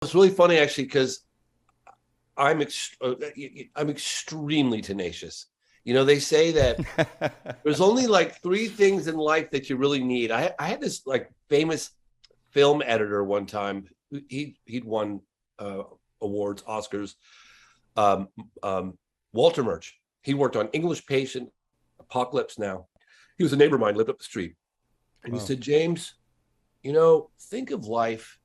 It's really funny actually because I'm extremely tenacious. They say that there's only like three things in life that you really need. I had this like famous film editor one time. He'd won uh, awards, Oscars. Um, um, Walter Murch. He worked on English Patient, Apocalypse Now. He was a neighbor of mine, lived up the street, and he Wow. said, James, think of life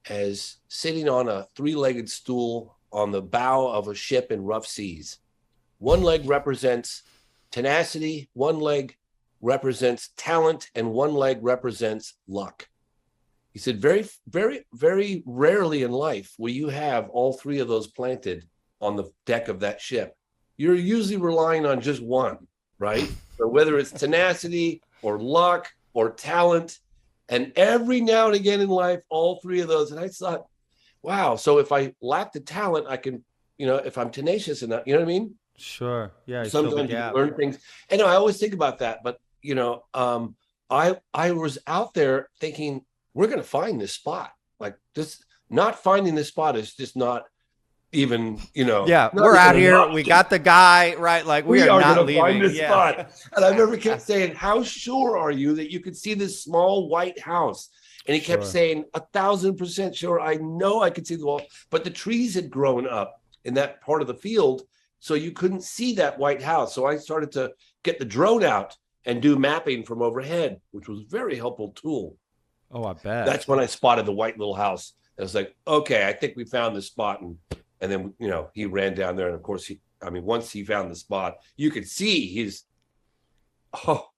as sitting on a three-legged stool on the bow of a ship in rough seas. One leg represents tenacity, one leg represents talent, and one leg represents luck. He said, very, very, very rarely in life will you have all three of those planted on the deck of that ship. You're usually relying on just one, right? So whether it's tenacity or luck or talent, and every now and again in life, all three of those. And I thought, wow. So if I lack the talent, I can, if I'm tenacious enough, you know what I mean? Sure. Yeah, you fill the Sometimes you can gap. learn things. And I always think about that. But I was out there thinking we're going to find this spot. Like this, not finding this spot is just not even Yeah, not we're even out an here. We option. got the guy, right? Like we We are are not going to find leaving. this Yeah. spot. And I remember kept saying, how sure are you that you could see this small white house? And he kept Sure. saying, 1,000% sure. I know I could see the wall, but the trees had grown up in that part of the field. So you couldn't see that white house. So I started to get the drone out and do mapping from overhead, which was a very helpful tool. Oh, I bet. That's when I spotted the white little house. I was like, okay, I think we found this spot. And then, he ran down there. And of course, once he found the spot, you could see oh,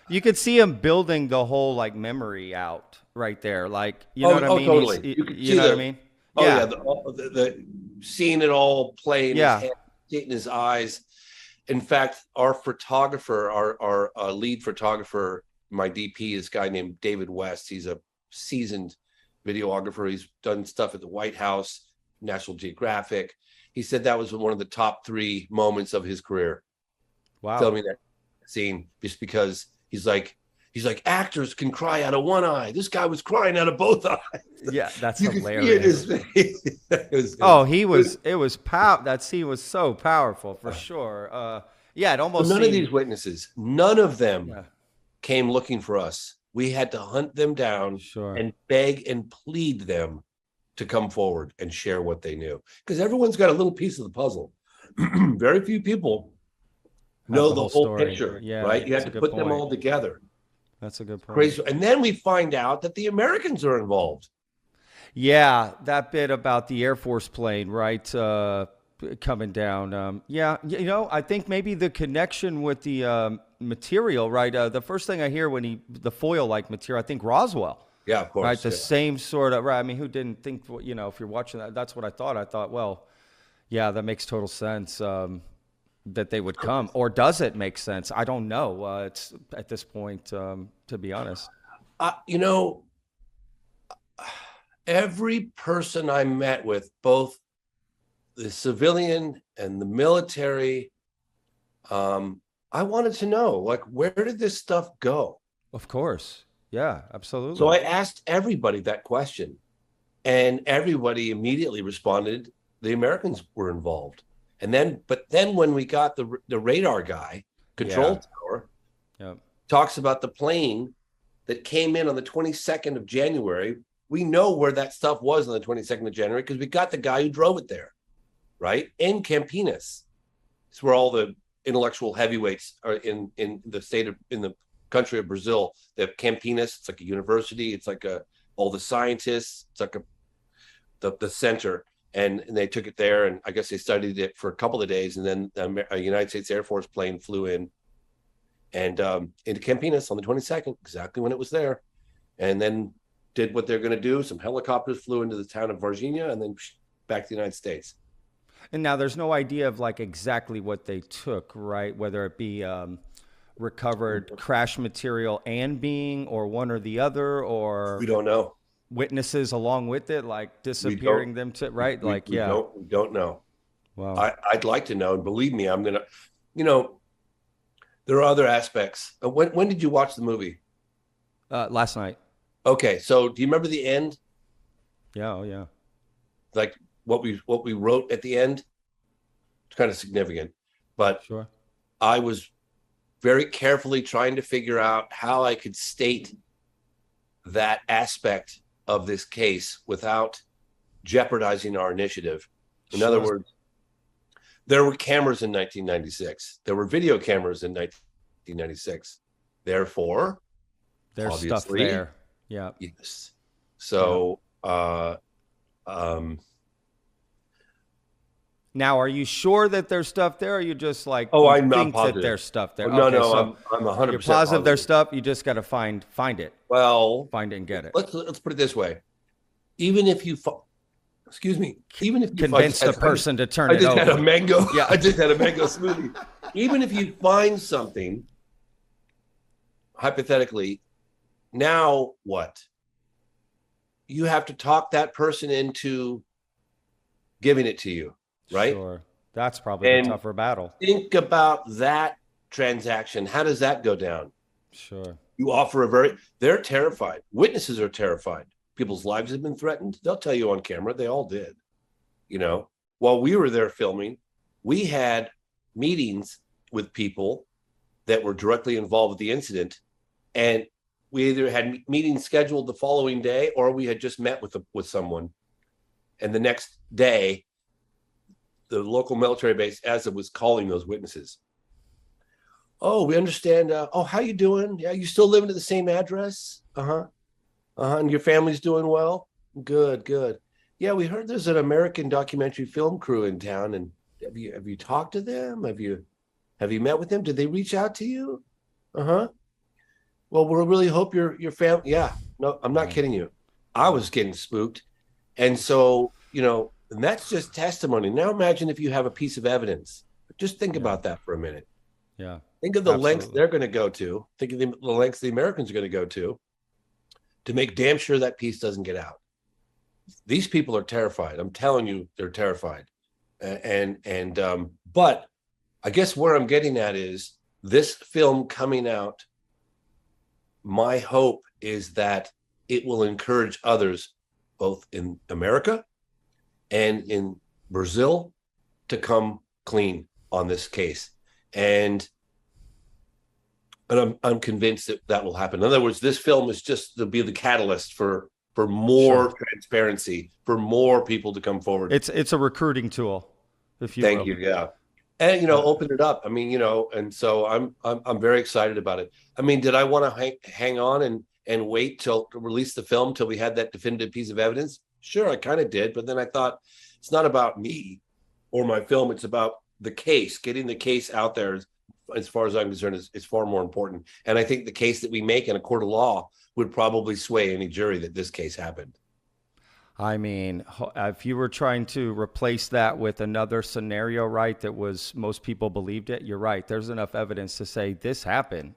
You could see him building the whole like memory out right there. Like, you know oh, what I oh, mean? totally. You could You see know what I mean? oh, yeah, Yeah. the seeing it all play in his Yeah. head, in his eyes. In fact, our photographer, our lead photographer, my DP is a guy named David West. He's a seasoned videographer. He's done stuff at the White House, National Geographic. He said that was one of the top three moments of his career. Wow. Filming that scene, just because he's like actors can cry out of one eye. This guy was crying out of both eyes. Yeah, that's You could see it in hilarious. his face. Oh, that scene was so powerful for sure. Yeah, it So almost none of seemed, these witnesses, none of them yeah, came looking for us. We had to hunt them down sure. and beg and plead them to come forward and share what they knew. Because everyone's got a little piece of the puzzle. Very few people Have know the the whole whole story. picture, Yeah, right? You have that's a to good put them point. all together. That's a good point. Crazy. And then we find out that the Americans are involved. Yeah, that bit about the Air Force plane, right? Coming down. Yeah, I think maybe the connection with the material, right? The first thing I hear when the foil like material, I think Roswell, Yeah, of right? course. The Yeah. same sort of, right? I mean, who didn't think, if you're watching that, that's what I thought. I thought, well, yeah, that makes total sense that they would come. Or does it make sense? I don't know. It's at this point, to be honest. Uh, you know, every person I met with, both the civilian and the military, I wanted to know, like, where did this stuff go? Of course. Yeah, So absolutely. I asked everybody that question, and everybody immediately responded the Americans were involved. But then when we got the radar guy, Yeah. control tower, Yeah. talks about the plane that came in on the 22nd of January. We know where that stuff was on the 22nd of January because we got the guy who drove it there, right? In Campinas. It's where all the intellectual heavyweights are in the in the country of Brazil. They have Campinas. It's like a university. It's like all the scientists. It's like the center. And they took it there, and I guess they studied it for a couple of days, and then a United States Air Force plane flew in and into Campinas on the 22nd, exactly when it was there, and then did what they're going to do. Some helicopters flew into the town of Varginha, and then back to the United States. And now there's no idea of like exactly what they took, right? Whether it be recovered crash material and being, or one or the other, We or don't know. witnesses along with it, like We don't. disappearing them to, right? We, Like, we yeah. don't. We don't know. Wow. I'd like to know, and believe me, I'm gonna. You know, there are other aspects. When did you watch the movie? Last night. Okay, so do you remember the end? Yeah. Oh, yeah. like what we wrote at the end. It's kind of significant, but Sure. I was very carefully trying to figure out how I could state that aspect of this case without jeopardizing our initiative. In other Sure. words, there were cameras in 1996. There were video cameras in 1996. Therefore, There's stuff obviously, there. Yeah. yes. Yeah. So, um, Now, are you sure that there's stuff there, or you just like oh, you I'm think that positive. there's stuff Oh, there? no, Okay, no, so I'm you're 100% positive there's positive. stuff. You just got to find it, Well, find it, and get it. let's put it this way. Even if you, excuse me, even if you find, Convince the person to turn I it just had a over. mango. Yeah. I just had a mango smoothie. Even if you find something, hypothetically, now what? You have to talk that person into giving it to you, right? Sure. That's probably the And tougher battle. think about that transaction. How does that go down? Sure. You offer a very, they're terrified. Witnesses are terrified. People's lives have been threatened. They'll tell you on camera. They all did. You know, while we were there filming, we had meetings with people that were directly involved with the incident, and we either had meetings scheduled the following day or we had just met with someone, and the next day the local military base, as it was calling those witnesses, oh, we understand, oh, how you doing? Yeah, you still living at the same address? And your family's doing well? Good, good. Yeah, we heard there's an American documentary film crew in town, and have you talked to them? Have you met with them? Did they reach out to you? Uh-huh. Well, we really hope your family. Yeah, no, I'm not Right. kidding you. I was getting spooked. And so, and that's just testimony. Now imagine if you have a piece of evidence. Just think Yeah. about that for a minute. Yeah. Think of the lengths Absolutely. they're going to go to. Think of the lengths the Americans are going to go to make damn sure that piece doesn't get out. These people are terrified. I'm telling you, they're terrified. But I guess where I'm getting at is this film coming out. My hope is that it will encourage others, both in America and in Brazil, to come clean on this case. And I'm convinced that will happen. In other words, this film is just to be the catalyst for more Sure. transparency, for more people to come forward. It's a recruiting tool, if you Thank will. you. Yeah. And Uh, open it up. I mean, and so I'm very excited about it. I mean, did I want to hang on and wait till to release the film till we had that definitive piece of evidence? Sure, I kind of did, but then I thought it's not about me or my film. It's about the case. Getting the case out there, as far as I'm concerned, is far more important. And I think the case that we make in a court of law would probably sway any jury that this case happened. I mean, if you were trying to replace that with another scenario, right, that was most people believed it, you're right. There's enough evidence to say this happened.